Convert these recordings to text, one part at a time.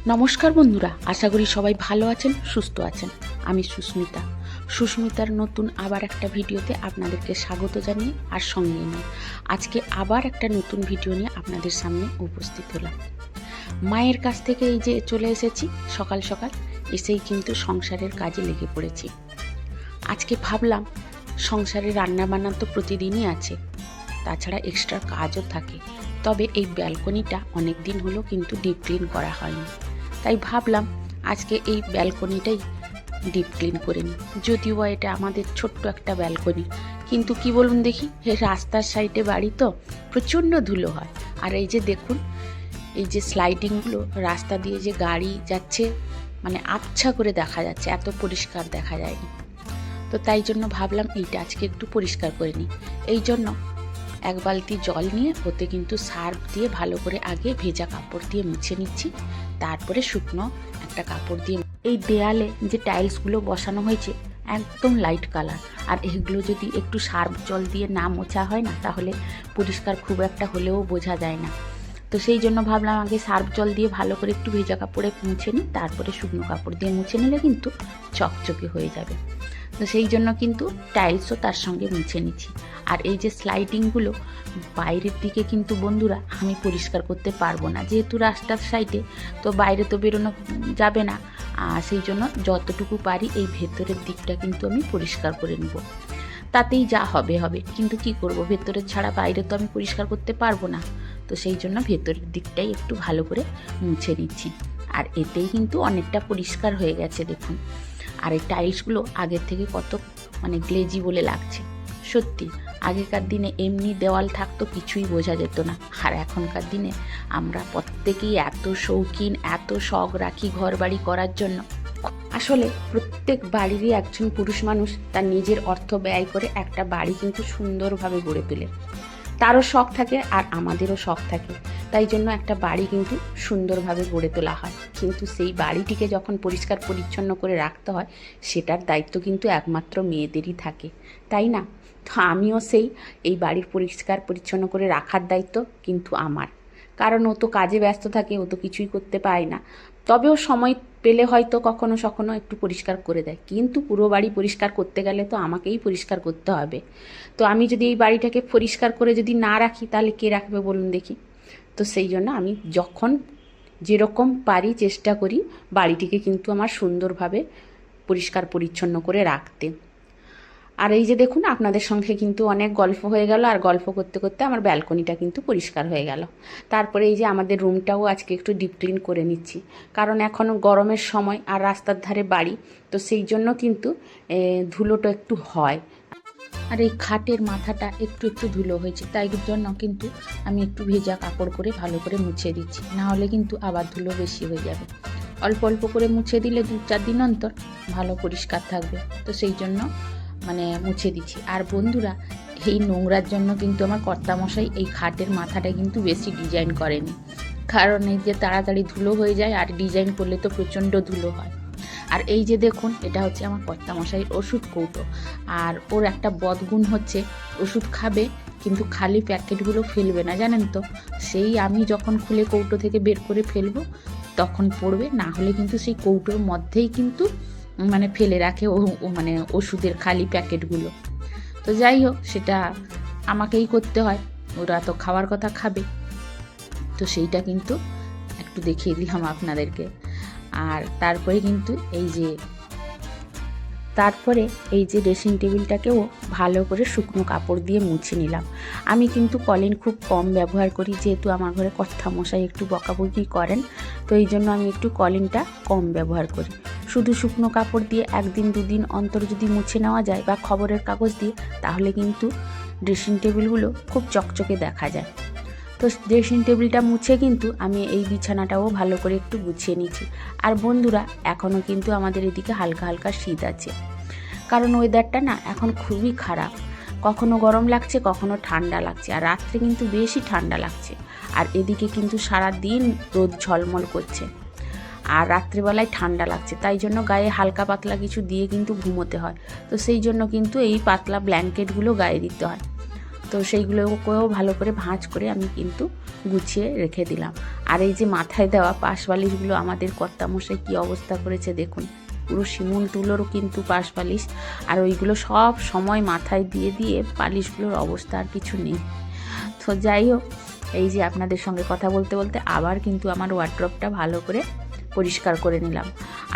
নমস্কার বন্ধুরা, আশা করি সবাই ভালো আছেন, সুস্থ আছেন। আমি সুস্মিতার নতুন আবার একটা ভিডিওতে আপনাদেরকে স্বাগত জানিয়ে আর সঙ্গে নিয়ে আজকে আবার একটা নতুন ভিডিও নিয়ে আপনাদের সামনে উপস্থিত হলাম। মায়ের কাছ থেকে এই যে চলে এসেছি সকাল সকাল, এসেই কিন্তু সংসারের কাজে লেগে পড়েছি। আজকে ভাবলাম সংসারে রান্না বান্না তো প্রতিদিনই আছে, তাছাড়া এক্সট্রা কাজও থাকে। তবে এই ব্যালকনিটা অনেক দিন হলো কিন্তু ডিপ ক্লিন করা হয়নি, তাই ভাবলাম আজকে এই ব্যালকনিটাই ডিপ ক্লিন করে নিই। যদিও এটা আমাদের ছোট্ট একটা ব্যালকনি, কিন্তু কি বলুন দেখি, রাস্তার সাইডে বাড়ি তো প্রচণ্ড ধুলো হয়। আর এই যে দেখুন, এই যে স্লাইডিংগুলো রাস্তা দিয়ে যে গাড়ি যাচ্ছে, মানে আবছা করে দেখা যাচ্ছে, এত পরিষ্কার দেখা যায়নি। তো তাই জন্য ভাবলাম এইটা আজকে একটু পরিষ্কার করে নিই। এই জন্য এক বালতি জল নিয়ে ওতে কিন্তু সার্ফ দিয়ে ভালো করে আগে ভেজা কাপড় দিয়ে মুছে নিচ্ছি, তারপরে শুকনো একটা কাপড় দিয়ে। এই দেয়ালে যে টাইলসগুলো বসানো হয়েছে একদম লাইট কালার, আর এগুলো যদি একটু সার্ফ জল দিয়ে না মোছা হয় না, তাহলে পরিষ্কার খুব একটা হলেও বোঝা যায় না। তো সেই জন্য ভাবলাম আগে সার্ফ জল দিয়ে ভালো করে একটু ভেজা কাপড়ে মুছে নিই, তারপরে শুকনো কাপড় দিয়ে মুছে নিলে কিন্তু চকচকে হয়ে যাবে। তো সেই জন্য কিন্তু টাইলসও তার সঙ্গে মুছে নিচ্ছি। আর এই যে স্লাইডিংগুলো বাইরের দিকে কিন্তু বন্ধুরা আমি পরিষ্কার করতে পারবো না, যেহেতু রাস্তার সাইডে, তো বাইরে তো বেরোনো যাবে না। সেই জন্য যতটুকু পারি এই ভেতরের দিকটা কিন্তু আমি পরিষ্কার করে নেব, তাতেই যা হবে হবে। কিন্তু কি করব, ভেতরের ছাড়া বাইরে তো আমি পরিষ্কার করতে পারবো না। তো সেই জন্য ভেতরের দিকটাই একটু ভালো করে মুছে নিচ্ছি, আর এতেই কিন্তু অনেকটা পরিষ্কার হয়ে গেছে দেখুন। আর এই টাইলসগুলো আগের থেকে কত গ্লেজি বলে লাগছে। সত্যি আগেকার দিনে এমনি দেওয়াল থাকতো কিছুই বোঝা যেত না, আর এখনকার দিনে আমরা প্রত্যেকেই এত শৌখিন, এত শখ রাখি ঘর বাড়ি করার জন্য। আসলে প্রত্যেক বাড়িরই একজন পুরুষ মানুষ তার নিজের অর্থ ব্যয় করে একটা বাড়ি কিন্তু সুন্দরভাবে গড়ে তোলে। তারও শখ থাকে আর আমাদেরও শখ থাকে, তাই জন্য একটা বাড়ি কিন্তু সুন্দরভাবে গড়ে তোলা হয়। কিন্তু সেই বাড়িটিকে যখন পরিষ্কার পরিচ্ছন্ন করে রাখতে হয়, সেটার দায়িত্ব কিন্তু একমাত্র মেয়েদেরই থাকে, তাই না? তো আমিও এই বাড়ির পরিষ্কার পরিচ্ছন্ন করে রাখার দায়িত্ব কিন্তু আমার, কারণ ও তো কাজে ব্যস্ত থাকে, ও তো কিছুই করতে পায় না। তবেও সময় পেলে হয়তো কখনো সখনো একটু পরিষ্কার করে দেয়, কিন্তু পুরো বাড়ি পরিষ্কার করতে গেলে তো আমাকেই পরিষ্কার করতে হবে। তো আমি যদি এই বাড়িটাকে পরিষ্কার করে যদি না রাখি, তাহলে কে রাখবে বলুন দেখি? তো সেই জন্য আমি যখন যেরকম পারি চেষ্টা করি বাড়িটিকে কিন্তু আমার সুন্দরভাবে পরিষ্কার পরিচ্ছন্ন করে রাখতে। আর এই যে দেখুন, আপনাদের সঙ্গে কিন্তু অনেক গল্প হয়ে গেল, আর গল্প করতে করতে আমার ব্যালকনিটা কিন্তু পরিষ্কার হয়ে গেল। তারপরে এই যে আমাদের রুমটাও আজকে একটু ডিপ ক্লিন করে নিচ্ছি, কারণ এখনও গরমের সময় আর রাস্তার ধারে বাড়ি, তো সেই জন্য কিন্তু ধুলোটা একটু হয়। আর এই খাটের মাথাটা একটু একটু ধুলো হয়েছে, তাই জন্য কিন্তু আমি একটু ভেজা কাপড় করে ভালো করে মুছে দিচ্ছি, না হলে কিন্তু আবার ধুলো বেশি হয়ে যাবে। অল্প অল্প করে মুছে দিলে 2-4 দিন অন্তর ভালো পরিষ্কার থাকবে। তো সেই জন্য মুছে দিচ্ছি। আর বন্ধুরা, এই নোংরার জন্য কিন্তু আমার কর্তামশাই এই খাটের মাথাটা কিন্তু বেশি ডিজাইন করেনি, কারণ এই যে তাড়াতাড়ি ধুলো হয়ে যায়, আর ডিজাইন করলে তো প্রচণ্ড ধুলো হয়। আর এই যে দেখুন, এটা হচ্ছে আমার কর্তামশাইয়ের ওষুধ কৌটো। আর ওর একটা বদগুণ হচ্ছে, ওষুধ খাবে কিন্তু খালি প্যাকেটগুলো ফেলবে না, জানেন তো? সেই আমি যখন খুলে কৌটো থেকে বের করে ফেলবো তখন পড়বে, না হলে কিন্তু সেই কৌটোর মধ্যেই কিন্তু ফেলে রাখে ও, ওষুধের খালি প্যাকেটগুলো। তো যাই হোক, সেটা আমাকেই করতে হয়, ওরা তো খাওয়ার কথা খাবে। তো সেইটা কিন্তু একটু দেখিয়ে দিলাম আপনাদেরকে। আর তারপরে কিন্তু এই যে ড্রেসিং টেবিলটাকেও ভালো করে শুকনো কাপড় দিয়ে মুছে নিলাম। আমি কিন্তু কলিন খুব কম ব্যবহার করি, যেহেতু আমার ঘরে কর্তামশাই একটু বকাবকি করেন, তো এই জন্য আমি একটু কলিনটা কম ব্যবহার করি। শুধু শুকনো কাপড় দিয়ে 1-2 দিন অন্তর যদি মুছে নেওয়া যায়, বা খবরের কাগজ দিয়ে, তাহলে কিন্তু ড্রেসিং টেবিলগুলো খুব চকচকে দেখা যায়। তো ড্রেসিং টেবিলটা মুছে কিন্তু আমি এই বিছানাটাও ভালো করে একটু গুছিয়ে নিচ্ছি। আর বন্ধুরা, এখনও কিন্তু আমাদের এদিকে হালকা হালকা শীত আছে, কারণ ওয়েদারটা না এখন খুবই খারাপ। কখনো গরম লাগছে, কখনো ঠান্ডা লাগছে, আর রাত্রে কিন্তু বেশি ঠান্ডা লাগছে। আর এদিকে কিন্তু সারা দিন রোদ ঝলমল করছে, আর রাত্রিবেলায় ঠান্ডা লাগছে, তাই জন্য গায়ে হালকা পাতলা কিছু দিয়ে কিন্তু ঘুমোতে হয়। তো সেই জন্য কিন্তু এই পাতলা ব্ল্যাঙ্কেটগুলো গায়ে দিতে হয়। তো সেইগুলোকেও ভালো করে ভাঁজ করে আমি কিন্তু গুছিয়ে রেখে দিলাম। আর এই যে মাথায় দেওয়া পাশ বালিশগুলো আমাদের কর্তামশাই কী অবস্থা করেছে দেখুন, পুরো শিমুল তুলোরও কিন্তু পাশ বালিশ, আর ওইগুলো সব সময় মাথায় দিয়ে দিয়ে বালিশগুলোর অবস্থা আর কিছু নেই। তো যাই হোক, এই যে আপনাদের সঙ্গে কথা বলতে বলতে আবার কিন্তু আমার ওয়ার্ড্রপটা ভালো করে পরিষ্কার করে নিলাম।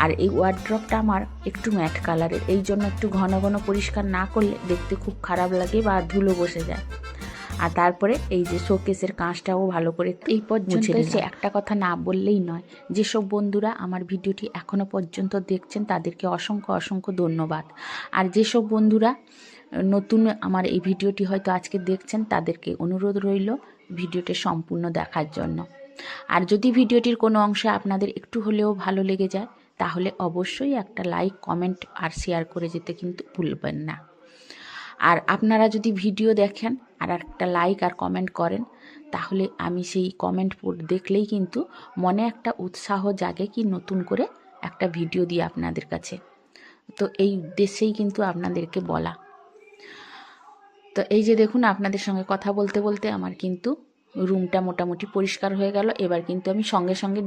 আর এই ওয়ার্ড্রপটা আমার একটু ম্যাট কালারের, এই জন্য একটু ঘন ঘন পরিষ্কার না করলে দেখতে খুব খারাপ লাগে বা ধুলো বসে যায়। আর তারপরে এই যে শোকেসের কাঁচটাও ভালো করে এই পর্যন্ত এসে একটা কথা না বললেই নয়, যেসব বন্ধুরা আমার ভিডিওটি এখনও পর্যন্ত দেখছেন তাদেরকে অসংখ্য অসংখ্য ধন্যবাদ। আর যেসব বন্ধুরা নতুন আমার এই ভিডিওটি হয়তো আজকে দেখছেন তাদেরকে অনুরোধ রইল ভিডিওটি সম্পূর্ণ দেখার জন্য। আর যদি ভিডিওটির কোনো অংশে আপনাদের একটু হলেও ভালো লেগে যায় তাহলে অবশ্যই একটা লাইক, কমেন্ট আর শেয়ার করে যেতে কিন্তু ভুলবেন না। আর আপনারা যদি ভিডিও দেখেন আর একটা লাইক আর কমেন্ট করেন তাহলে আমি সেই কমেন্ট দেখলেই কিন্তু মনে একটা উৎসাহ জাগে কি নতুন করে একটা ভিডিও দিই আপনাদের কাছে। তো এই উদ্দেশ্যেই কিন্তু আপনাদেরকে বলা। তো এই যে দেখুন, আপনাদের সঙ্গে কথা বলতে বলতে আমার কিন্তু রুমটা মোটামুটি পরিষ্কার হয়ে গেল। এবার কিন্তু আমি সঙ্গে সঙ্গে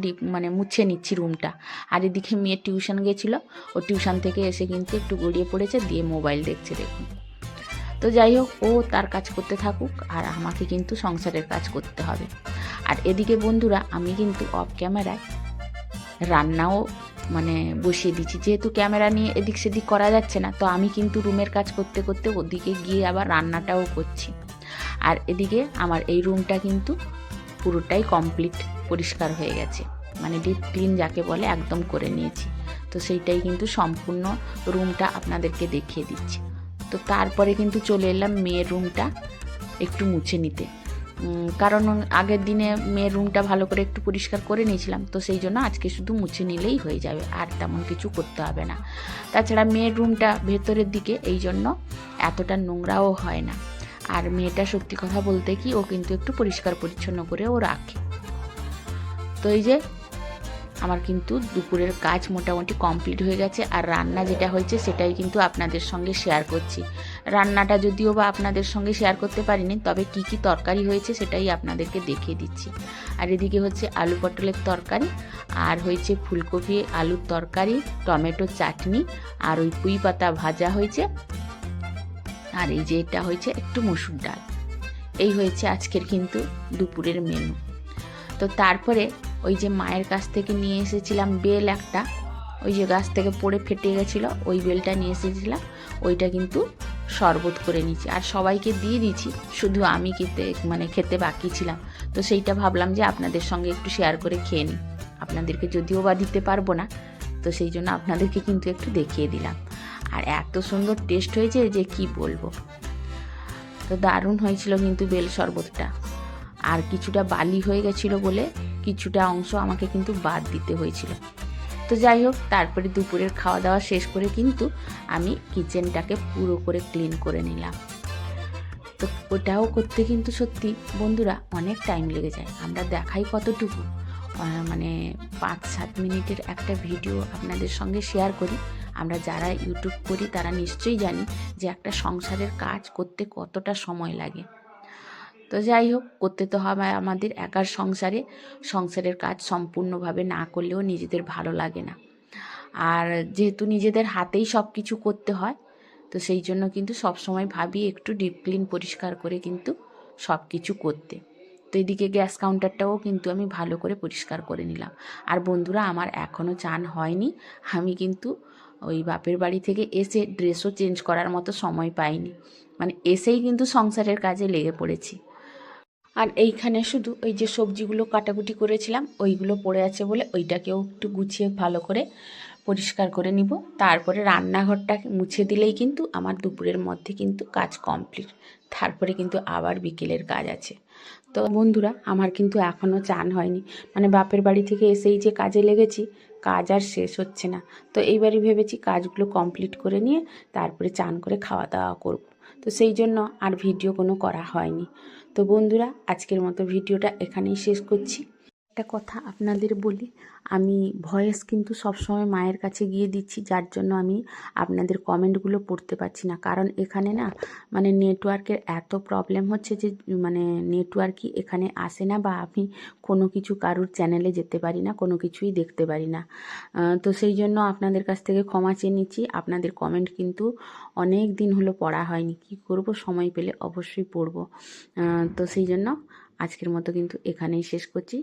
মুছে নিচ্ছি রুমটা। আর এদিকে মেয়ে টিউশন গেছিলো, ও টিউশন থেকে এসে কিন্তু একটু গড়িয়ে পড়েছে, দিয়ে মোবাইল দেখছে দেখুন। তো যাই হোক, ও তার কাজ করতে থাকুক আর আমাকে কিন্তু সংসারের কাজ করতে হবে। আর এদিকে বন্ধুরা আমি কিন্তু অফ ক্যামেরায় রান্নাও বসিয়ে দিচ্ছি, যেহেতু ক্যামেরা নিয়ে এদিক সেদিক করা যাচ্ছে না। তো আমি কিন্তু রুমের কাজ করতে করতে ওদিকে গিয়ে আবার রান্নাটাও করছি। আর এদিকে আমার এই রুমটা কিন্তু পুরোটাই কমপ্লিট পরিষ্কার হয়ে গেছে, ডিপ ক্লিন যাকে বলে একদম করে নিয়েছি। তো সেইটাই কিন্তু সম্পূর্ণ রুমটা আপনাদেরকে দেখিয়ে দিচ্ছি। তো তারপরে কিন্তু চলে এলাম মেয়ের রুমটা একটু মুছে নিতে, কারণ আগের দিনে মেয়ের রুমটা ভালো করে একটু পরিষ্কার করে নিয়েছিলাম। তো সেই জন্য আজকে শুধু মুছে নিলেই হয়ে যাবে, আর তেমন কিছু করতে হবে না। তাছাড়া মেয়ের রুমটা ভেতরের দিকে, এই জন্য এতটা নোংরাও হয় না। আর মেয়েটা সত্যি কথা বলতে কি, ও কিন্তু একটু পরিষ্কার পরিচ্ছন্ন করে ও রাখে। তো এই যে আমার কিন্তু দুপুরের কাজ মোটামুটি কমপ্লিট হয়ে গেছে। আর রান্না যেটা হয়েছে সেটাই কিন্তু আপনাদের সঙ্গে শেয়ার করছি। রান্নাটা যদিও বা আপনাদের সঙ্গে শেয়ার করতে পারিনি, তবে কি কি তরকারি হয়েছে সেটাই আপনাদেরকে দেখিয়ে দিচ্ছি। আর এদিকে হচ্ছে আলু পটলের তরকারি, আর হয়েছে ফুলকপি আলুর তরকারি, টমেটো চাটনি, আর ওই পুঁই পাতা ভাজা হয়েছে। আর এই যে এটা হয়েছে একটু মসুর ডাল। এই হয়েছে আজকের কিন্তু দুপুরের মেনু। তো তারপরে ওই যে মায়ের কাছ থেকে নিয়ে এসেছিলাম বেল একটা, ওই যে গাছ থেকে পড়ে ফেটে গেছিলো, ওই বেলটা নিয়ে এসেছিলাম, ওইটা কিন্তু শরবত করে নিয়েছি। আর সবাইকে দিয়ে দিয়েছি, শুধু আমি খেতে বাকি ছিলাম। তো সেইটা ভাবলাম যে আপনাদের সঙ্গে একটু শেয়ার করে খেয়ে নিই। আপনাদেরকে যদিও বা দিতে পারবো না, তো সেই জন্য আপনাদেরকে কিন্তু একটু দেখিয়ে দিলাম। আর এত সুন্দর টেস্ট হয়েছে যে কি বলবো। তো দারুণ হয়েছিল কিন্তু বেল শরবতটা। আর কিছুটা বালি হয়ে গেছিলো বলে কিছুটা অংশ আমাকে কিন্তু বাদ দিতে হয়েছিল। তো যাই হোক, তারপরে দুপুরের খাওয়া দাওয়া শেষ করে কিন্তু আমি কিচেনটাকে পুরো করে ক্লিন করে নিলাম। তো ওটাও করতে কিন্তু সত্যি বন্ধুরা অনেক টাইম লেগে যায়। আমরা দেখাই কতটুকু, 5-7 মিনিটের একটা ভিডিও আপনাদের সঙ্গে শেয়ার করি। আমরা যারা ইউটিউব করি তারা নিশ্চয়ই জানি যে একটা সংসারের কাজ করতে কতটা সময় লাগে। তো যাই হোক, করতে তো হবে আমাদের একার সংসারের কাজ সম্পূর্ণভাবে না করলেও নিজেদের ভালো লাগে না। আর যেহেতু নিজেদের হাতেই সব কিছু করতে হয়, তো সেই জন্য কিন্তু সবসময় ভাবি একটু ডিপ ক্লিন পরিষ্কার করে কিন্তু সব কিছু করতে। তো এদিকে গ্যাস কাউন্টারটাও কিন্তু আমি ভালো করে পরিষ্কার করে নিলাম। আর বন্ধুরা, আমার এখনও চান হয়নি। আমি কিন্তু ওই বাপের বাড়ি থেকে এসে ড্রেসও চেঞ্জ করার মতো সময় পাইনি, এসেই কিন্তু সংসারের কাজে লেগে পড়েছি। আর এইখানে শুধু ওই যে সবজিগুলো কাটাকুটি করেছিলাম ওইগুলো পড়ে আছে বলে ওইটাকেও একটু গুছিয়ে ভালো করে পরিষ্কার করে নিব। তারপরে রান্নাঘরটা মুছে দিলেই কিন্তু আমার দুপুরের মধ্যে কিন্তু কাজ কমপ্লিট। তারপরে কিন্তু আবার বিকেলের কাজ আছে। তো বন্ধুরা, আমার কিন্তু এখনও চান হয়নি, বাপের বাড়ি থেকে এসেই যে কাজে লেগেছি, কাজ আর শেষ হচ্ছে না। তো এইবারই ভেবেছি কাজগুলো কমপ্লিট করে নিয়ে তারপরে চান করে খাওয়া দাওয়া করব। তো সেই জন্য আর ভিডিও কোনো করা হয়নি। তো বন্ধুরা, আজকের মতো ভিডিওটা এখানেই শেষ করছি। একটা কথা আপনাদের বলি, আমি ভয়েস কিন্তু সবসময় মায়ের কাছে গিয়ে দিচ্ছি, যার জন্য আমি আপনাদের কমেন্টগুলো পড়তে পারছি না। কারণ এখানে না মানে নেটওয়ার্কের এত প্রবলেম হচ্ছে যে মানে নেটওয়ার্কই এখানে আসে না, বা আমি কোনো কিছু কারুর চ্যানেলে যেতে পারি না, কোনো কিছুই দেখতে পারি না। তো সেই জন্য আপনাদের কাছ থেকে ক্ষমা চেয়ে নিচ্ছি। আপনাদের কমেন্ট কিন্তু অনেক দিন হলো পড়া হয়নি, কি করব, সময় পেলে অবশ্যই পড়ব। তো সেই জন্য আজকের মতো কিন্তু এখানেই শেষ করছি।